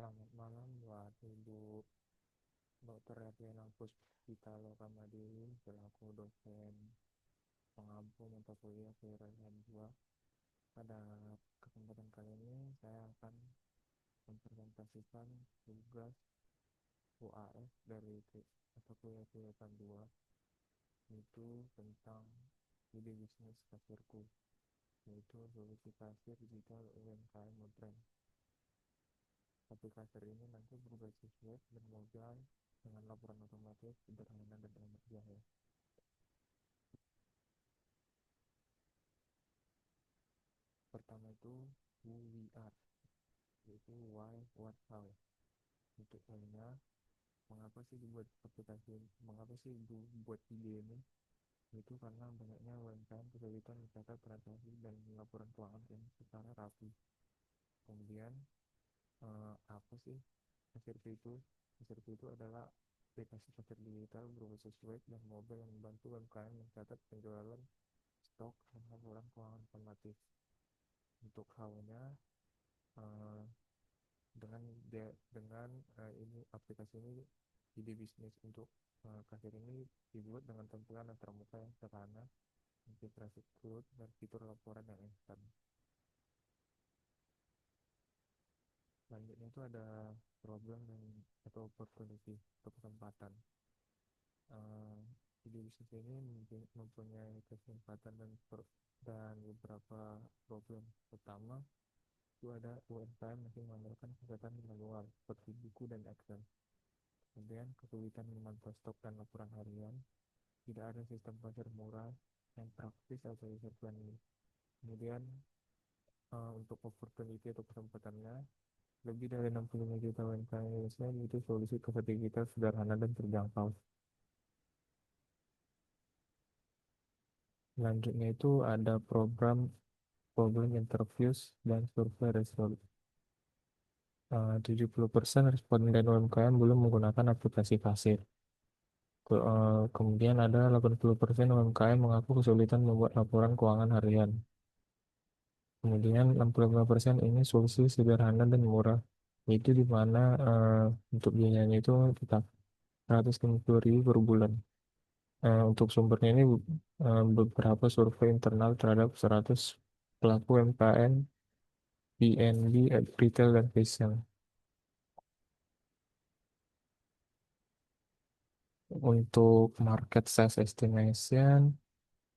Selamat malam buat Ibu Dr. Eviana Puspitalo Ramadini selaku dosen pengampu mata kuliah kewilayahan 2. Pada kesempatan kali ini saya akan mempresentasikan tugas UAS dari mata kuliah kewilayahan 2, yaitu tentang ide bisnis kasirku, yaitu solusi kasir digital UMKM modern. Aplikasi ini nanti berbasis web dan mobile dengan laporan otomatis, sederhana dan hemat biaya. Pertama itu who we are, yaitu why, what, how. Untuk hanya mengapa sih dibuat aplikasi ini, mengapa sih buat ide ini, itu karena banyaknya UMKM kesulitan mencatat transaksi dan laporan keuangan yang secara rapi. Kemudian apa sih kasirku itu? Kasirku itu adalah aplikasi kasir digital berbasis web dan mobile yang membantu UMKM mencatat penjualan, stok, dan laporan keuangan otomatis. Untuk how-nya, dengan ini aplikasi ini, ide bisnis untuk kasir ini dibuat dengan tampilan antarmuka yang sederhana, integrasi cloud, dan fitur laporan yang instan. Selanjutnya itu ada problem atau opportunity atau kesempatan. Ide bisnis ini mempunyai kesempatan dan beberapa problem. Pertama, itu ada UMKM masih mengandalkan catatan manual seperti buku dan Excel. Kemudian kesulitan memantau stok dan laporan harian, tidak ada sistem pasar murah yang praktis atau user friendly. Kemudian untuk opportunity atau kesempatannya, lebih dari 65 juta UMKM Indonesia itu solusi ke digital sederhana dan terjangkau. Selanjutnya itu ada problem interviews dan survei result. 70% responden UMKM belum menggunakan aplikasi kasir. Kemudian ada 80% UMKM mengaku kesulitan membuat laporan keuangan harian. Kemudian 65% ini solusi sederhana dan murah. Itu di mana untuk biayanya itu kita 150.000 per bulan. Untuk sumbernya ini beberapa survei internal terhadap 100 pelaku UMKM, B&B, retail, dan fashion. Untuk market size estimation,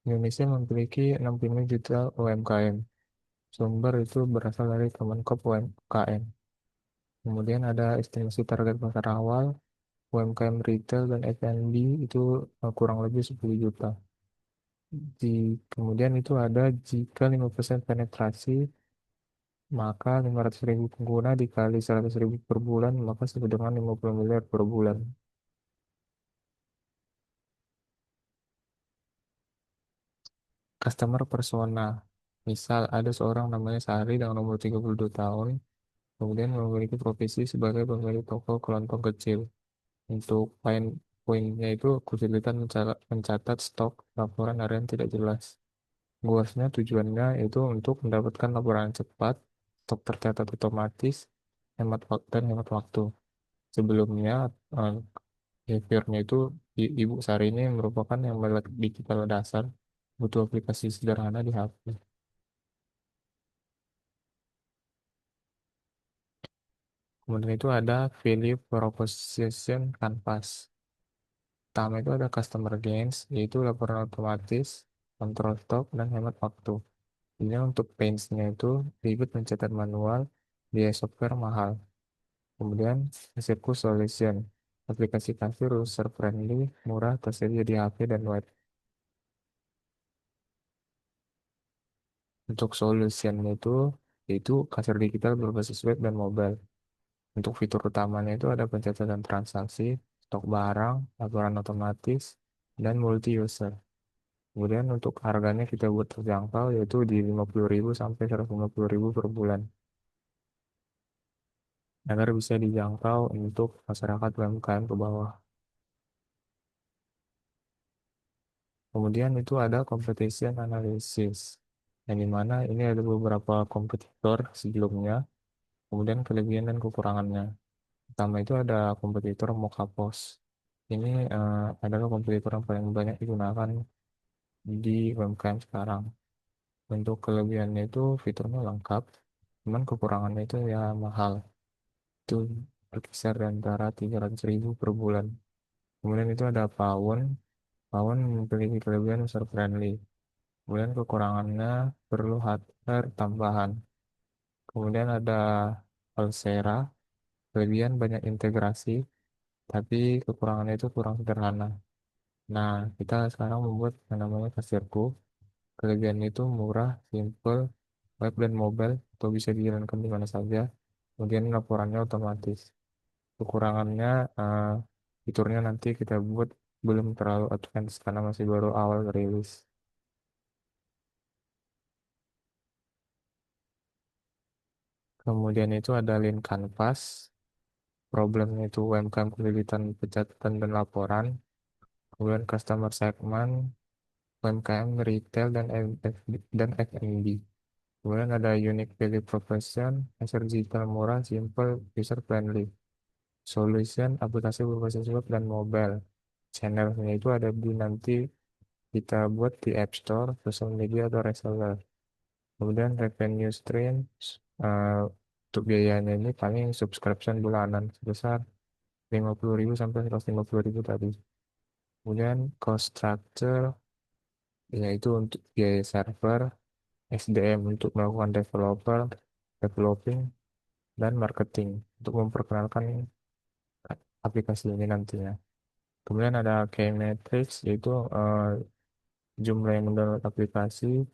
Indonesia memiliki 65 juta UMKM. Sumber itu berasal dari Kemenkop UMKM. Kemudian ada estimasi target pasar awal, UMKM retail dan F&B itu kurang lebih 10 juta. Kemudian itu ada jika 5% penetrasi, maka 500.000 pengguna dikali 100.000 per bulan, maka sama dengan 50 miliar per bulan. Customer persona, misal ada seorang namanya Sari dengan umur 32 tahun, kemudian memiliki profesi sebagai pemilik toko kelontong kecil. Untuk poinnya itu kesulitan mencatat stok, laporan harian tidak jelas. Goalsnya tujuannya itu untuk mendapatkan laporan cepat, stok tercatat otomatis, dan hemat waktu. Sebelumnya, eh, behaviornya itu Ibu Sari ini merupakan yang melek digital dasar, butuh aplikasi sederhana di HP. Kemudian itu ada value proposition canvas. Pertama itu ada customer gains, yaitu laporan otomatis, kontrol stok, dan hemat waktu. Ini untuk pains-nya itu ribet mencatat manual, biaya software mahal. Kemudian Circus Solution, aplikasi kasir user friendly, murah, tersedia di HP dan web. Untuk solution itu kasir digital berbasis web dan mobile. Untuk fitur utamanya itu ada pencatatan transaksi, stok barang, laporan otomatis, dan multi user. Kemudian untuk harganya kita buat terjangkau yaitu di 50.000 sampai 150.000 per bulan agar bisa dijangkau untuk masyarakat UMKM ke bawah. Kemudian itu ada competition analysis, yang dimana ini ada beberapa kompetitor sebelumnya Kemudian kelebihan dan kekurangannya. Pertama itu ada kompetitor Mokapos. Ini adalah kompetitor yang paling banyak digunakan di UMKM sekarang. Untuk kelebihannya itu fiturnya lengkap, cuman kekurangannya itu ya mahal. Itu berkisar di antara 300.000 per bulan. Kemudian itu ada Pawon. Pawon memiliki kelebihan user friendly. Kemudian kekurangannya perlu hardware tambahan. Kemudian ada Alsera, kelebihan banyak integrasi, tapi kekurangannya itu kurang sederhana. Nah, kita sekarang membuat yang namanya kasirku. Kelebihan itu murah, simple, web dan mobile, atau bisa dijalankan di mana saja. Kemudian laporannya otomatis. Kekurangannya, fiturnya nanti kita buat belum terlalu advance karena masih baru awal rilis. Kemudian itu ada Lean Canvas. Problemnya itu UMKM kesulitan pencatatan dan laporan. Kemudian customer segment, UMKM retail dan F&B. Kemudian ada unique value proposition, dasar digital murah, simple, user friendly. Solution, aplikasi berbasis web dan mobile. Channelnya itu ada di nanti kita buat di App Store, social media atau reseller. Kemudian revenue stream, eh, untuk biayanya ini paling subscription bulanan sebesar 50.000 sampai 150.000 tadi. Kemudian cost structure, yaitu untuk biaya server, SDM untuk melakukan developing, dan marketing untuk memperkenalkan aplikasi ini nantinya. Kemudian ada key metrics, yaitu jumlah yang mendownload aplikasi,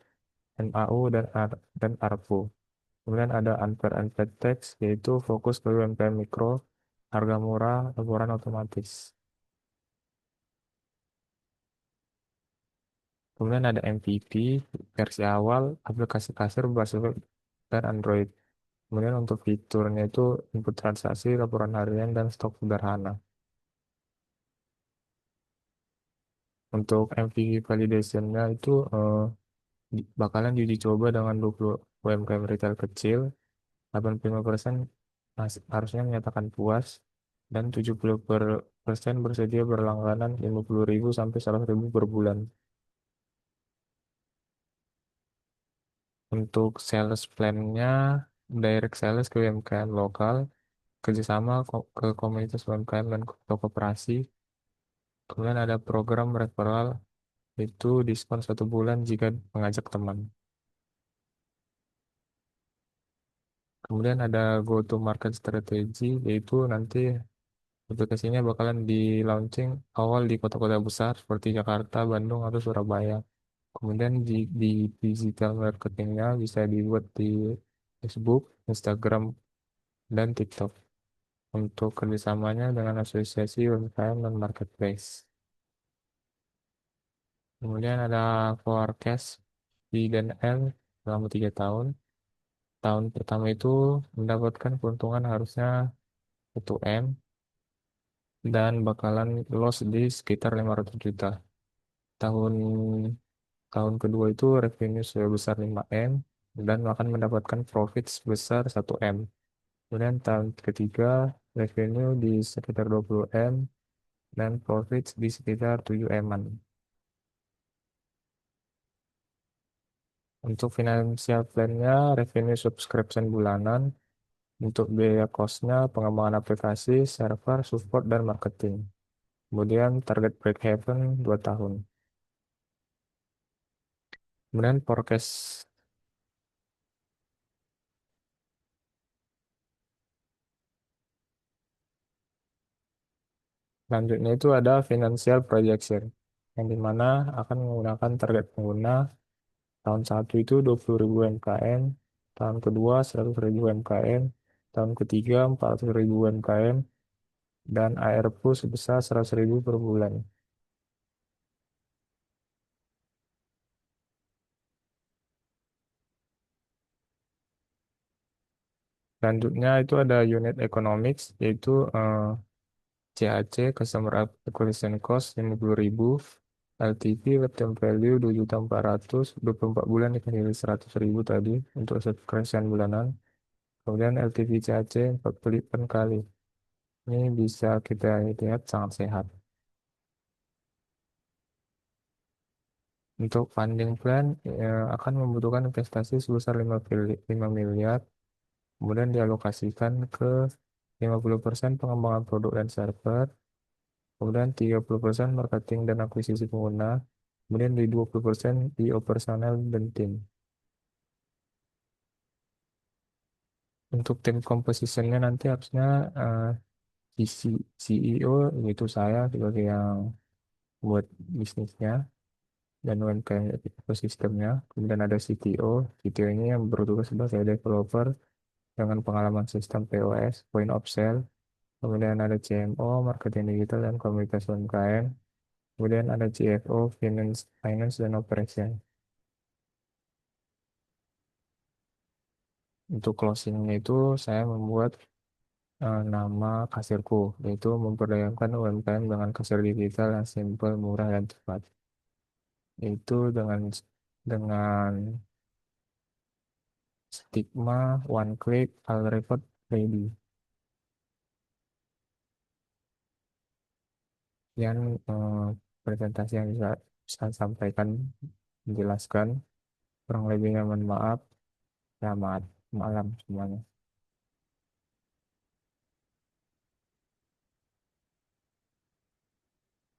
MAU dan ARPU. Kemudian ada unpaid unpaid text, yaitu fokus ke UMKM mikro, harga murah, laporan otomatis. Kemudian ada MVP, versi awal, aplikasi kasir berbasis web dan Android. Kemudian untuk fiturnya itu input transaksi, laporan harian, dan stok sederhana. Untuk MVP validation-nya itu bakalan diuji coba dengan 20 UMKM retail kecil, 85% harusnya menyatakan puas, dan 70% bersedia berlangganan 50.000 sampai 100.000 per bulan. Untuk sales plan-nya, direct sales ke UMKM lokal, kerjasama ke komunitas UMKM dan ke koperasi. Kemudian ada program referral, itu diskon 1 bulan jika mengajak teman. Kemudian ada go to market strategy, yaitu nanti aplikasinya bakalan di launching awal di kota-kota besar seperti Jakarta, Bandung, atau Surabaya. Kemudian di digital marketingnya bisa dibuat di Facebook, Instagram, dan TikTok. Untuk kerjasamanya dengan asosiasi UMKM dan marketplace. Kemudian ada forecast P dan L selama 3 tahun. Tahun pertama itu mendapatkan keuntungan harusnya 1 M dan bakalan loss di sekitar 500 juta. Tahun tahun kedua itu revenue sebesar 5 M dan akan mendapatkan profit sebesar 1 M. Kemudian tahun ketiga revenue di sekitar 20 M dan profit di sekitar 7 M-an. Untuk financial plan-nya, revenue subscription bulanan. Untuk biaya cost-nya, pengembangan aplikasi, server, support, dan marketing. Kemudian target break-even 2 tahun. Kemudian forecast selanjutnya itu ada financial projection, yang dimana akan menggunakan target pengguna. Tahun 1 itu 20.000 UMKM, tahun kedua 100.000 UMKM, tahun ketiga 400.000 UMKM, dan ARPU sebesar 100.000 per bulan. Selanjutnya itu ada unit economics, yaitu CAC, Customer Acquisition Cost 50.000, LTV, Lifetime Value 2.400.000, 24 bulan dikali 100.000 tadi untuk subscription bulanan. Kemudian LTV CAC 48 kali. Ini bisa kita lihat sangat sehat. Untuk funding plan akan membutuhkan investasi sebesar 5 miliar, kemudian dialokasikan ke 50% pengembangan produk dan server, kemudian 30% marketing dan akuisisi pengguna, kemudian di 20% di operasional dan tim. Untuk tim compositionnya nanti harusnya di CEO, yaitu saya sebagai yang buat bisnisnya dan UMKM ekosistemnya. Kemudian ada CTO. CTO ini yang bertugas sebagai developer dengan pengalaman sistem POS, point of sale. Kemudian ada CMO, marketing digital dan komunikasi UMKM. Kemudian ada CFO, finance dan operation. Untuk closingnya itu saya membuat nama kasirku, yaitu memperdayakan UMKM dengan kasir digital yang simple, murah, dan cepat. Itu dengan stigma one click all report ready. Yang presentasi yang bisa saya sampaikan menjelaskan kurang lebihnya mohon maaf. Selamat malam semuanya.